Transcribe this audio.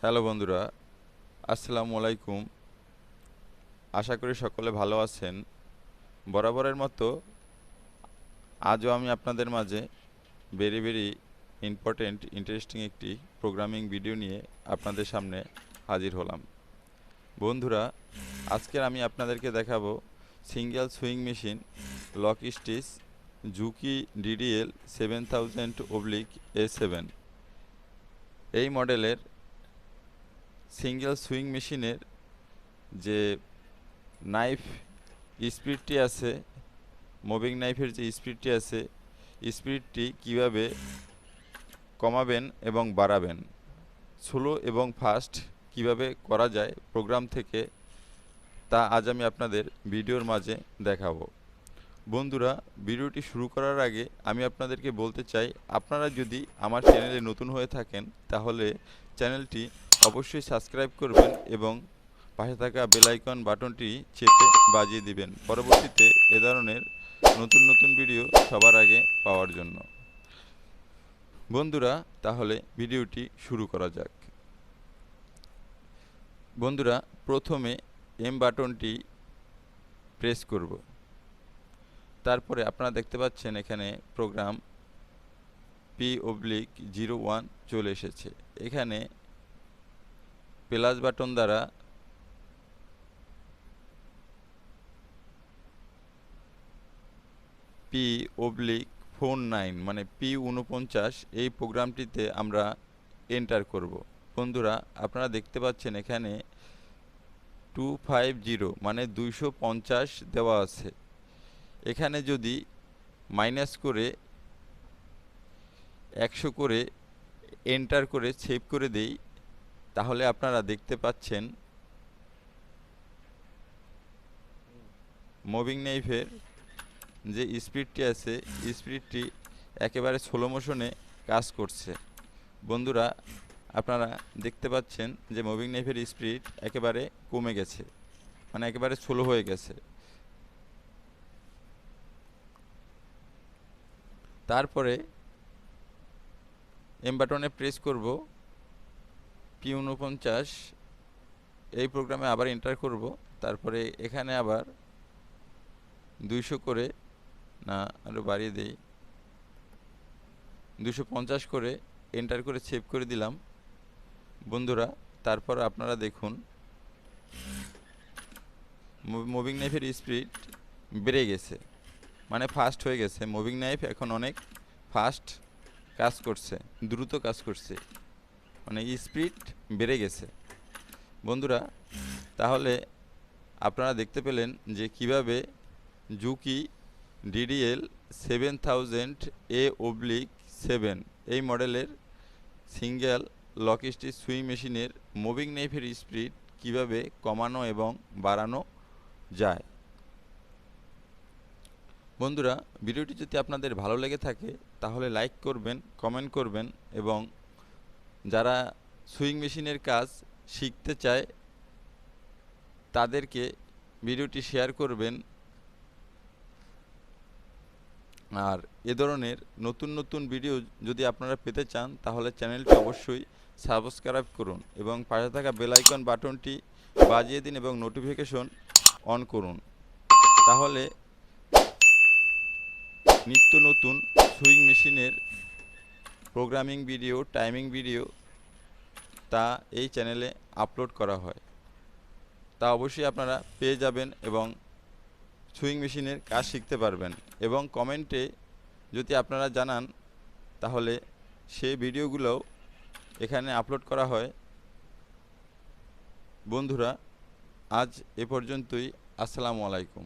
Hello বন্ধুরা, আসসালামু আলাইকুম। আশা করি সকলে ভালো আছেন। বরাবরের মতো আজও আমি আপনাদের মাঝে ভেরি ইম্পর্টেন্ট ইন্টারেস্টিং একটি প্রোগ্রামিং ভিডিও নিয়ে আপনাদের সামনে হাজির হলাম। বন্ধুরা, আজকের আমি আপনাদেরকে দেখাবো single sewing machine lock stitch Juki DDL 7000/A7 এই মডেলের সিঙ্গেল সুইং মেশিনের যে নাইফ স্পিডটি আছে, মুভিং নাইফের যে স্পিডটি আছে, স্পিডটি কিভাবে কমাবেন এবং বাড়াবেন, স্লো এবং ফাস্ট কিভাবে করা যায় প্রোগ্রাম থেকে, তা আজ আমি আপনাদের ভিডিওর মাঝে দেখাবো। বন্ধুরা, ভিডিওটি শুরু করার আগে আমি আপনাদেরকে বলতে চাই, আপনারা যদি আমার চ্যানেলে নতুন হয়ে থাকেন তাহলে চ্যানেলটি অবশ্যই সাবস্ক্রাইব করবেন এবং পাশে থাকা বেল আইকন বাটনটি চেপে বাজিয়ে দিবেন পরবর্তীতে এ ধরনের নতুন ভিডিও সবার আগে পাওয়ার জন্য। বন্ধুরা, তাহলে ভিডিওটি শুরু করা যাক। বন্ধুরা, প্রথমে এম বাটনটি প্রেস করব। তারপরে আপনারা দেখতে পাচ্ছেন এখানে প্রোগ্রাম P/01 চলে এসেছে। এখানে প্লাস বাটন দ্বারা P/49 মানে P49 এই প্রোগ্রামটিতে আমরা এন্টার করব। বন্ধুরা, আপনারা দেখতে পাচ্ছেন এখানে 250 মানে 250 দেওয়া আছে। এখানে যদি মাইনাস করে 100 করে এন্টার করে সেভ করে দেই তাহলে আপনারা দেখতে পাচ্ছেন মুভিং নাইফের যে স্পিডটি আছে, স্পিডটি একেবারে স্লো মোশনে কাজ করছে। বন্ধুরা, আপনারা দেখতে পাচ্ছেন যে মুভিং নাইফের স্পিড একেবারে কমে গেছে, মানে একেবারে স্লো হয়ে গেছে। তারপরে এম বাটনে প্রেস করব, P49 এই প্রোগ্রামে আবার এন্টার করব। তারপরে এখানে আবার 200 করে, না আরও বাড়িয়ে দেই, 250 করে এন্টার করে সেভ করে দিলাম। বন্ধুরা, তারপর আপনারা দেখুন মুভিং নাইফের স্পিড বেড়ে গেছে, মানে ফাস্ট হয়ে গেছে। মুভিং নাইফ এখন অনেক ফাস্ট কাজ করছে, দ্রুত কাজ করছে, মানে স্পিড বেড়ে গেছে। বন্ধুরা, তাহলে আপনারা দেখতে পেলেন যে কিভাবে জুকি DDL 7000/A7 এই মডেলের সিঙ্গেল লক স্টিচ সুইং মেশিনের মুভিং নাইফের স্পিড কিভাবে কমানো এবং বাড়ানো যায়। বন্ধুরা, ভিডিওটি যদি আপনাদের ভালো লেগে থাকে তাহলে লাইক করবেন, কমেন্ট করবেন এবং যারা সুইং মেশিনের কাজ শিখতে চায় তাদেরকে ভিডিওটি শেয়ার করবেন। আর এ ধরনের নতুন ভিডিও যদি আপনারা পেতে চান তাহলে চ্যানেলটি অবশ্যই সাবস্ক্রাইব করুন এবং পাশে থাকা বেল আইকন বাটনটি বাজিয়ে দিন এবং নোটিফিকেশন অন করুন। তাহলে নিত্য নতুন সুইং মেশিনের প্রোগ্রামিং ভিডিও, টাইমিং ভিডিও তা এই চ্যানেলে আপলোড করা হয়, তা অবশ্যই আপনারা পেয়ে যাবেন এবং সুইং মেশিনের কাজ শিখতে পারবেন। এবং কমেন্টে যদি আপনারা জানান তাহলে সেই ভিডিওগুলোও এখানে আপলোড করা হয়। বন্ধুরা, আজ এ পর্যন্তই। আসসালামু আলাইকুম।